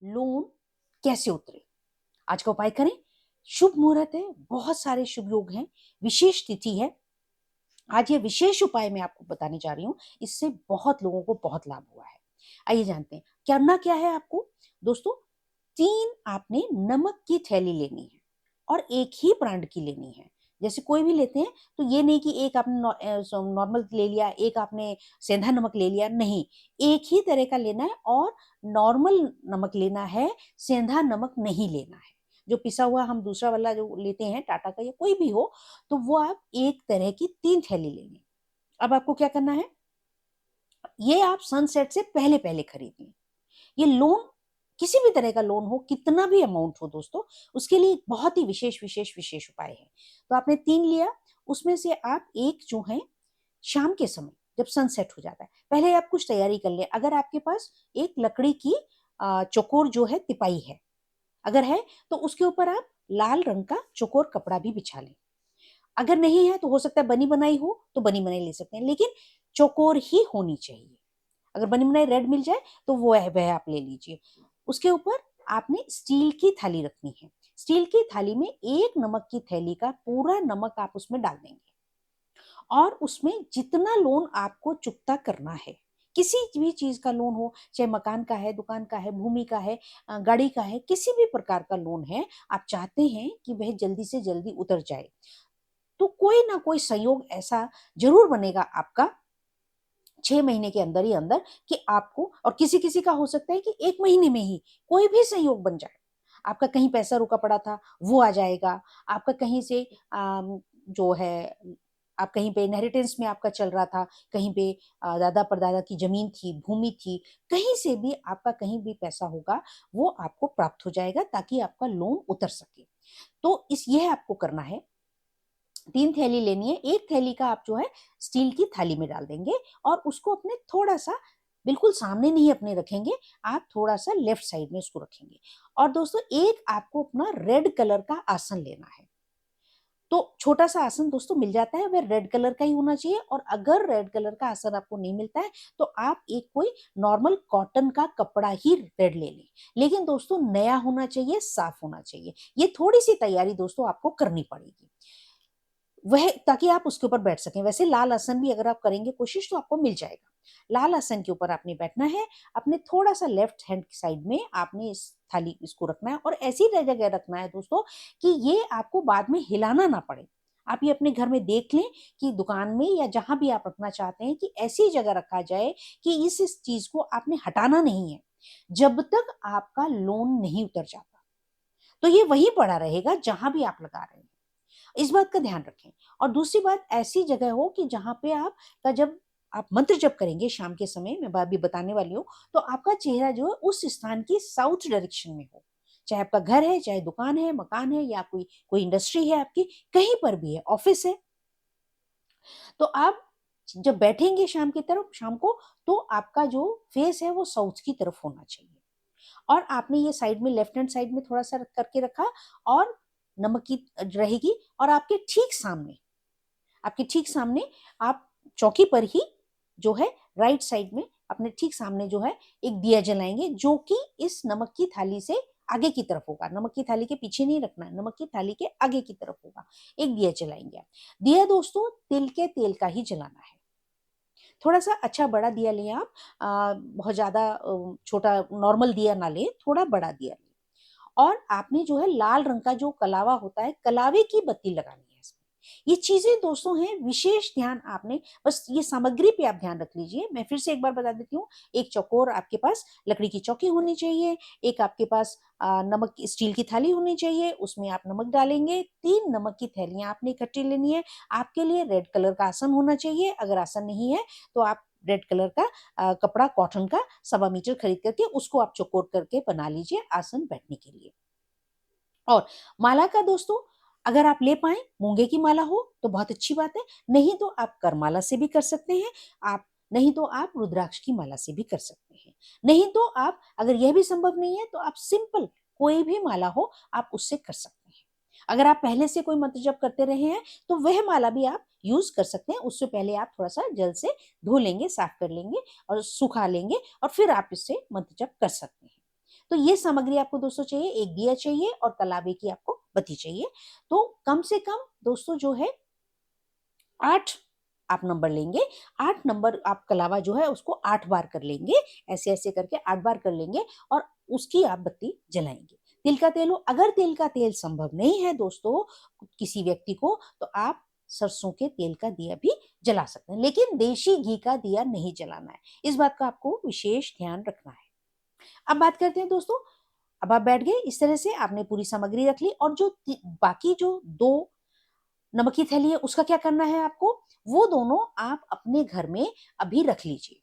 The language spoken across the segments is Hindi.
लोन कैसे उतरे। आज का उपाय करें। शुभ मुहूर्त है, बहुत सारे शुभ योग हैं, विशेष तिथि है। आज ये विशेष उपाय मैं आपको बताने जा रही हूँ, इससे बहुत लोगों को बहुत लाभ हुआ है। आइए जानते हैं करना क्या है आपको। दोस्तों, 3 आपने नमक की थैली लेनी है और एक ही ब्रांड की लेनी है। जैसे कोई भी लेते हैं तो ये नहीं कि एक आपने नॉर्मल ले लिया, एक आपने सेंधा नमक ले लिया, नहीं। एक ही तरह का लेना है और नॉर्मल नमक लेना है, सेंधा नमक नहीं लेना है। जो पिसा हुआ हम दूसरा वाला जो लेते हैं टाटा का या कोई भी हो, तो वो आप एक तरह की 3 थैली लेंगे। अब आपको क्या करना है, ये आप सनसेट से पहले-पहले खरीदें। ये लोन किसी भी तरह का लोन हो, कितना भी अमाउंट हो दोस्तों, उसके लिए बहुत ही विशेष उपाय है। तो आपने 3 लिया, उसमें से आप एक जो है शाम के समय जब सनसेट हो जाता है, पहले आप कुछ तैयारी कर लें। अगर आपके पास एक लकड़ी की चौकोर जो है तिपाई है, अगर है तो उसके ऊपर आप लाल रंग का चौकोर कपड़ा भी बिछा लें। अगर नहीं है तो हो सकता है बनी बनाई हो तो बनी बनाई ले सकते हैं, लेकिन चौकोर ही होनी चाहिए। अगर बनी बनाई रेड मिल जाए तो वह आप ले लीजिए। उसके ऊपर आपने स्टील की थाली रखनी है। स्टील की थाली में एक नमक की थैली का पूरा नमक आप उसमें डाल देंगे और उसमें जितना लोन आपको चुकता करना है, किसी भी चीज का लोन हो, चाहे मकान का है, दुकान का है, भूमि का है, गाड़ी का है, किसी भी प्रकार का लोन है, आप चाहते हैं कि वह जल्दी से जल्दी उतर जाए, तो कोई ना कोई संयोग ऐसा जरूर बनेगा आपका 6 महीने के अंदर ही अंदर कि आपको, और किसी किसी का हो सकता है कि 1 महीने में ही कोई भी संयोग बन जाए। आपका कहीं पैसा रुका पड़ा था वो आ जाएगा। आपका कहीं से जो है, आप कहीं पे इनहेरिटेंस में आपका चल रहा था, कहीं पे दादा परदादा की जमीन थी, भूमि थी, कहीं से भी आपका कहीं भी पैसा होगा वो आपको प्राप्त हो जाएगा ताकि आपका लोन उतर सके। तो इस यह आपको करना है। 3 थैली लेनी है, एक थैली का आप जो है स्टील की थाली में डाल देंगे और उसको अपने थोड़ा सा बिल्कुल सामने नहीं अपने रखेंगे, आप थोड़ा सा लेफ्ट साइड में उसको रखेंगे। और दोस्तों, एक आपको अपना रेड कलर का आसन लेना है। तो छोटा सा आसन दोस्तों मिल जाता है, वह रेड कलर का ही होना चाहिए। और अगर रेड कलर का आसन आपको नहीं मिलता है तो आप एक कोई नॉर्मल कॉटन का कपड़ा ही रेड ले लें, लेकिन दोस्तों नया होना चाहिए, साफ होना चाहिए। ये थोड़ी सी तैयारी दोस्तों आपको करनी पड़ेगी, वह ताकि आप उसके ऊपर बैठ सकें। वैसे लाल आसन भी अगर आप करेंगे कोशिश तो आपको मिल जाएगा। लाल आसन के ऊपर आपने बैठना है, अपने थोड़ा सा लेफ्ट हैंड साइड में आपने इस थाली इसको रखना है और ऐसी जगह रखना है दोस्तों कि ये आपको बाद में हिलाना ना पड़े। आप ये अपने घर में देख लें कि दुकान में या जहां भी आप रखना चाहते हैं कि ऐसी जगह रखा जाए कि इस चीज को आपने हटाना नहीं है जब तक आपका लोन नहीं उतर जाता। तो ये वहीं पड़ा रहेगा जहां भी आप लगा रहे हैं, इस बात का ध्यान रखें। और दूसरी बात, ऐसी जगह हो कि जहां पे आप का जब आप मंत्र जप करेंगे शाम के समय, मैं अभी बताने वाली हूँ, तो आपका चेहरा जो है उस स्थान की साउथ डायरेक्शन में हो। चाहे आपका घर है, चाहे दुकान है, मकान है, या कोई कोई इंडस्ट्री है आपकी, कहीं पर भी है, ऑफिस है, तो आप जब बैठेंगे शाम को, तो आपका जो फेस है वो साउथ की तरफ होना चाहिए। और आपने ये साइड में लेफ्ट हैंड साइड में थोड़ा सा करके रखा और नमक की रहेगी। और आपके ठीक सामने आप चौकी पर ही जो है राइट साइड में अपने ठीक सामने जो है एक दिया जलाएंगे, जो कि इस नमक की थाली से आगे की तरफ होगा। नमक की थाली के पीछे नहीं रखना है, नमक की थाली के आगे की तरफ होगा। एक दिया जलाएंगे आप। दिया दोस्तों तिल के तेल का ही जलाना है। थोड़ा सा अच्छा बड़ा दिया लें आप, बहुत ज्यादा छोटा नॉर्मल दिया ना लें, थोड़ा बड़ा दिया लें। और आपने जो है लाल रंग का जो कलावा होता है, कलावे की बत्ती लगानी है इसमें। ये चीजें दोस्तों हैं, विशेष ध्यान आपने, बस ये सामग्री पे आप ध्यान रख लीजिए। मैं फिर से एक बार बता देती हूँ। एक चौकोर आपके पास लकड़ी की चौकी होनी चाहिए, एक आपके पास नमक की स्टील की थाली होनी चाहिए, उसमें आप नमक डालेंगे। 3 नमक की थैलियां आपने इकट्ठी लेनी है। आपके लिए रेड कलर का आसन होना चाहिए, अगर आसन नहीं है तो आप रेड कलर का कपड़ा कॉटन का 1.25 मीटर खरीद करके उसको आप चौकोर करके बना लीजिए आसन बैठने के लिए। और माला का दोस्तों, अगर आप ले पाए मूंगे की माला हो तो बहुत अच्छी बात है, नहीं तो आप करमाला से भी कर सकते हैं। आप नहीं तो आप रुद्राक्ष की माला से भी कर सकते हैं। नहीं तो आप, अगर यह भी संभव नहीं है तो आप सिंपल कोई भी माला हो आप उससे कर सकते हैं। अगर आप पहले से कोई मंत्र जप करते रहे हैं तो वह माला भी आप यूज कर सकते हैं। उससे पहले आप थोड़ा सा जल से धो लेंगे, साफ कर लेंगे और सुखा लेंगे, और फिर आप इससे मंत्र जप कर सकते हैं। तो ये सामग्री आपको दोस्तों चाहिए, एक दिया चाहिए और कलावे की आपको बत्ती चाहिए। तो कम से कम दोस्तों जो है 8 आप नंबर लेंगे। 8 नंबर आप कलावा जो है उसको 8 बार कर लेंगे, ऐसे ऐसे करके 8 बार कर लेंगे और उसकी आप बत्ती जलाएंगे। तिल का तेल हो, अगर तिल का तेल संभव नहीं है दोस्तों किसी व्यक्ति को, तो आप सरसों के तेल का दिया भी जला सकते हैं, लेकिन देशी घी का दिया नहीं जलाना है। इस बात का आपको विशेष ध्यान रखना है। अब बात करते हैं दोस्तों, अब आप बैठ गए, इस तरह से आपने पूरी सामग्री रख ली और जो बाकी जो 2 नमक की थैली है उसका क्या करना है आपको, वो दोनों आप अपने घर में अभी रख लीजिए,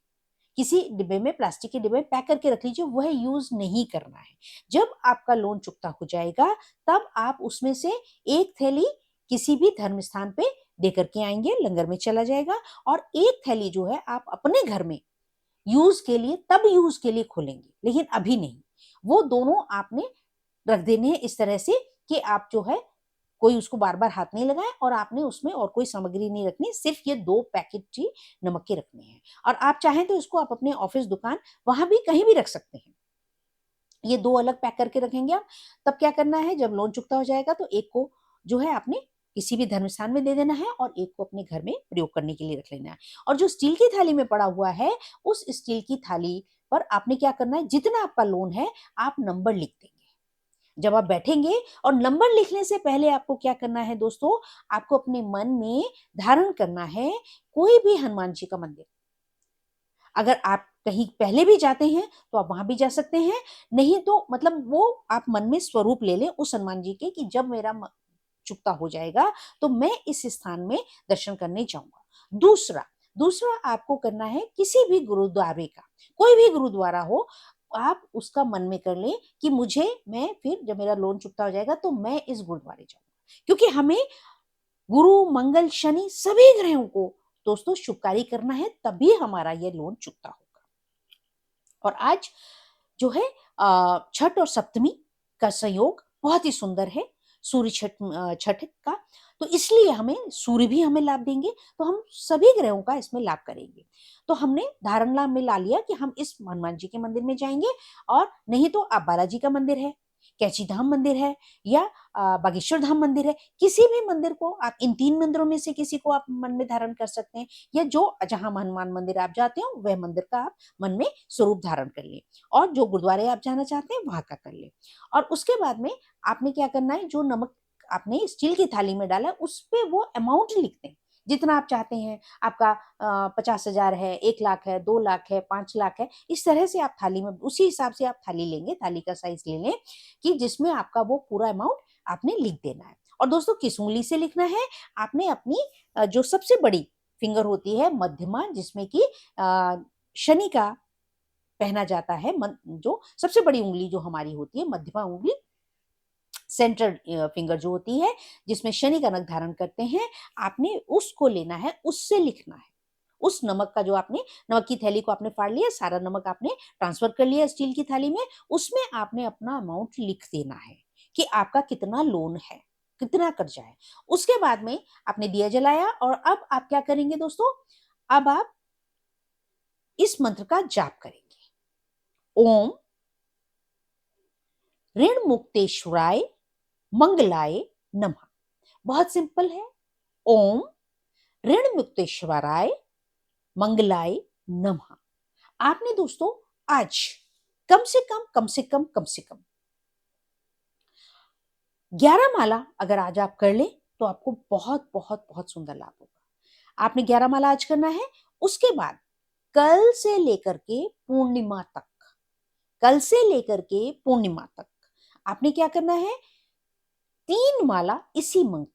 किसी डिब्बे में, प्लास्टिक के डिब्बे में पैक करके रख लीजिए, वह यूज नहीं करना है। जब आपका लोन चुकता हो जाएगा तब आप उसमें से एक थैली किसी भी धर्म स्थान पे दे करके आएंगे, लंगर में चला जाएगा, और एक थैली जो है आप अपने घर में यूज के लिए, तब यूज के लिए खोलेंगे, लेकिन अभी नहीं। वो दोनों आपने रख देने हैं इस तरह से कि आप जो है कोई उसको बार बार हाथ नहीं लगाए और आपने उसमें और कोई सामग्री नहीं रखनी, सिर्फ ये 2 पैकेट ही नमक के रखने हैं। और आप चाहें तो इसको आप अपने ऑफिस, दुकान, वहां भी कहीं भी रख सकते हैं। ये 2 अलग पैक करके रखेंगे आप। तब क्या करना है, जब लोन चुकता हो जाएगा तो एक को जो है आपने किसी भी धर्म स्थान में दे देना है और एक को अपने घर में प्रयोग करने के लिए रख लेना है। और जो स्टील की थाली में पड़ा हुआ है, उस स्टील की थाली पर आपने क्या करना है, जितना आपका लोन है आप नंबर लिख देंगे। जब आप बैठेंगे, और नंबर लिखने से पहले आपको क्या करना है दोस्तों, आपको अपने मन में धारण करना है कोई भी हनुमान जी का मंदिर। अगर आप कहीं पहले भी जाते हैं तो आप वहां भी जा सकते हैं, नहीं तो मतलब वो आप मन में स्वरूप ले लें उस हनुमान जी के कि जब मेरा चुकता हो जाएगा तो मैं इस स्थान में दर्शन करने जाऊंगा। दूसरा दूसरा आपको करना है, किसी भी गुरुद्वारे का, कोई भी गुरुद्वारा हो, आप उसका मन में कर लें कि मैं फिर जब मेरा लोन चुकता हो जाएगा तो मैं इस गुरुद्वारे जाऊंगा, क्योंकि हमें गुरु, मंगल, शनि सभी ग्रहों को दोस्तों शुभकारी करना है, तभी हमारा यह लोन चुकता होगा। और आज जो है छठ और सप्तमी का संयोग बहुत ही सुंदर है, सूर्य छठ का, तो इसलिए हमें सूर्य भी हमें लाभ देंगे, तो हम सभी ग्रहों का इसमें लाभ करेंगे। तो हमने धारणा में ला लिया कि हम इस हनुमान जी के मंदिर में जाएंगे, और नहीं तो आप बालाजी का मंदिर है, कैची धाम मंदिर है, या बागेश्वर धाम मंदिर है, किसी भी मंदिर को आप, इन 3 मंदिरों में से किसी को आप मन में धारण कर सकते हैं, या जो जहां हनुमान मंदिर आप जाते हो वह मंदिर का आप मन में स्वरूप धारण कर ले, और जो गुरुद्वारे आप जाना चाहते हैं वहां का कर ले। और उसके बाद में आपने क्या करना है, जो नमक आपने स्टील की थाली में डाला उस पे वो अमाउंट लिखते हैं जितना आप चाहते हैं। आपका 50,000 है, 1 लाख है, 2 लाख है, 5 लाख है, इस तरह से आप थाली में, उसी हिसाब से आप थाली लेंगे, थाली का साइज ले लें कि जिसमें आपका वो पूरा अमाउंट आपने लिख देना है। और दोस्तों किस उंगली से लिखना है, आपने अपनी जो सबसे बड़ी फिंगर होती है मध्यमा, जिसमें कि शनि का पहना जाता है, जो सबसे बड़ी उंगली जो हमारी होती है मध्यमा उंगली, सेंट्रल फिंगर जो होती है जिसमें शनि का नख धारण करते हैं, आपने उसको लेना है, उससे लिखना है। उस नमक का जो आपने, नमक की थैली को आपने फाड़ लिया, सारा नमक आपने ट्रांसफर कर लिया स्टील की थाली में, उसमें आपने अपना अमाउंट लिख देना है कि आपका कितना लोन है, कितना कर्जा है। उसके बाद में आपने दिया जलाया, और अब आप क्या करेंगे दोस्तों, अब आप इस मंत्र का जाप करेंगे, ओम ऋण मुक्तेश्वराय मंगलाय नमः। बहुत सिंपल है, ओम ऋण मुक्तेश्वराय मंगलाय नमः। आपने दोस्तों आज कम से कम 11 माला अगर आज आप कर ले तो आपको बहुत बहुत बहुत सुंदर लाभ होगा। आपने 11 माला आज करना है। उसके बाद कल से लेकर के पूर्णिमा तक, कल से लेकर के पूर्णिमा तक आपने क्या करना है, 3 माला इसी मंत्र,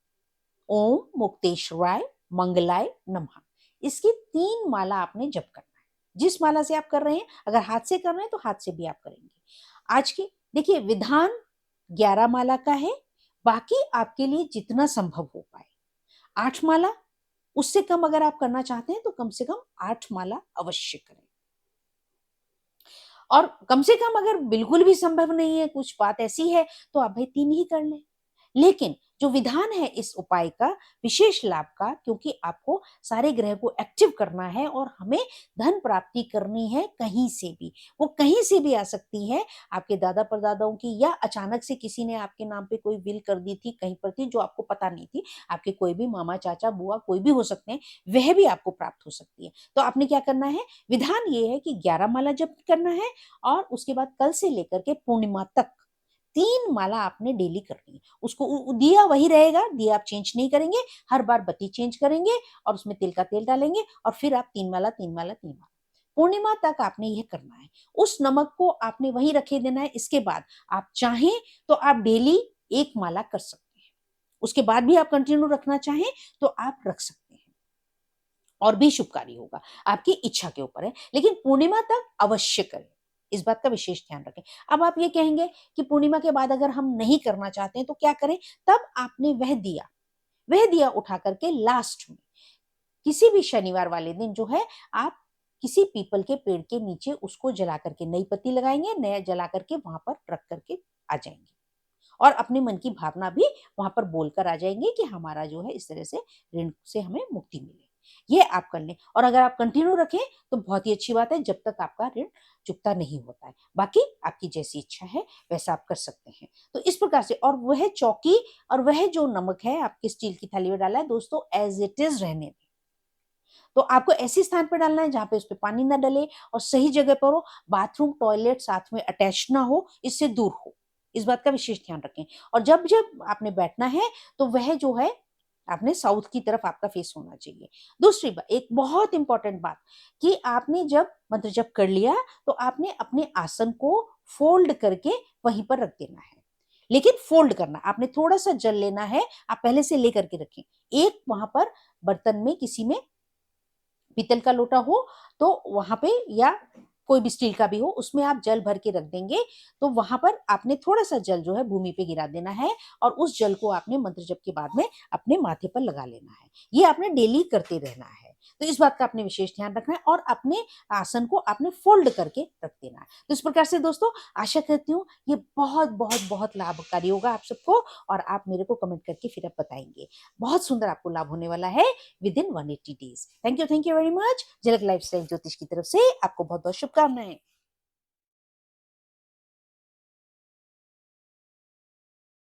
ओम मुक्तेश्वराय मंगलाय नमः, इसकी 3 माला आपने जप करना है। जिस माला से आप कर रहे हैं, अगर हाथ से कर रहे हैं तो हाथ से भी आप करेंगे। आज की देखिए विधान 11 माला का है, बाकी आपके लिए जितना संभव हो पाए। 8 माला, उससे कम अगर आप करना चाहते हैं तो कम से कम 8 माला अवश्य करें। और कम से कम अगर बिल्कुल भी संभव नहीं है, कुछ बात ऐसी है, तो आप भाई 3 ही कर लें। लेकिन जो विधान है इस उपाय का, विशेष लाभ का, क्योंकि आपको सारे ग्रह को एक्टिव करना है और हमें धन प्राप्ति करनी है कहीं से भी। वो कहीं से भी आ सकती है, आपके दादा परदादाओं की, या अचानक से किसी ने आपके नाम पे कोई विल कर दी थी, कहीं पर थी जो आपको पता नहीं थी। आपके कोई भी मामा, चाचा, बुआ कोई भी हो सकते हैं, वह भी आपको प्राप्त हो सकती है। तो आपने क्या करना है, विधान ये है कि 11 माला जप करना है और उसके बाद कल से लेकर के पूर्णिमा तक 3 माला आपने डेली करनी है। उसको दिया वही रहेगा, दिया आप चेंज नहीं करेंगे, हर बार बत्ती चेंज करेंगे और उसमें तिल का तेल डालेंगे और फिर आप 3 माला 3 माला 3 माला पूर्णिमा तक आपने यह करना है। उस नमक को आपने वहीं रखे देना है। इसके बाद आप चाहें तो आप डेली 1 माला कर सकते हैं। उसके बाद भी आप कंटिन्यू रखना चाहें तो आप रख सकते हैं और भी शुभकारी होगा, आपकी इच्छा के ऊपर है, लेकिन पूर्णिमा तक अवश्य करें। इस बात का विशेष ध्यान रखें। अब आप ये कहेंगे कि पूर्णिमा के बाद अगर हम नहीं करना चाहते हैं तो क्या करें? तब आपने वह दिया उठा करके लास्ट में किसी भी शनिवार वाले दिन जो है, आप किसी पीपल के पेड़ के नीचे उसको जला करके, नई पत्ती लगाएंगे, नया जला करके वहां पर रख करके आ जाएंगे और अपने मन की भावना भी वहां पर बोलकर आ जाएंगे कि हमारा जो है इस तरह से ऋण से हमें मुक्ति मिले। ये आप कर लें और अगर आप कंटिन्यू रखें तो बहुत ही अच्छी बात है, जब तक आपका ऋण चुकता नहीं होता है। बाकी आपकी जैसी इच्छा है वैसा आप कर सकते हैं। तो इस प्रकार से, और वह चौकी और वह जो नमक है आपकी स्टील की थाली में डाला है दोस्तों, एज इट इज रहने दें। तो आपको ऐसी स्थान पर डालना है जहां पे उस पर पानी ना डले और सही जगह पर हो, बाथरूम टॉयलेट साथ में अटैच ना हो, इससे दूर हो। इस बात का विशेष ध्यान रखें। और जब जब आपने बैठना है तो वह जो है आपने साउथ की तरफ आपका फेस होना चाहिए। दूसरी बात, एक बहुत इंपॉर्टेंट बात, कि आपने जब मंत्र जप कर लिया तो आपने अपने आसन को फोल्ड करके वहीं पर रख देना है। लेकिन फोल्ड करना, आपने थोड़ा सा जल लेना है, आप पहले से लेकर के रखें। एक वहां पर बर्तन में, किसी में पीतल का लोटा हो तो वहां पे, या कोई भी स्टील का भी हो, उसमें आप जल भर के रख देंगे। तो वहां पर आपने थोड़ा सा जल जो है भूमि पे गिरा देना है और उस जल को आपने मंत्र जप के बाद में अपने माथे पर लगा लेना है। ये आपने डेली करते रहना है। तो इस बात का आपने विशेष ध्यान रखना है और अपने आसन को आपने फोल्ड करके रख देना है। तो इस प्रकार से दोस्तों, आशा करती हूँ ये बहुत बहुत बहुत लाभकारी होगा आप सबको और आप मेरे को कमेंट करके फिर आप बताएंगे। बहुत सुंदर आपको लाभ होने वाला है with in 180 days. Thank you very much. झलक लाइफस्टाइल ज्योतिष की तरफ से आपको बहुत बहुत शुभकामनाएं।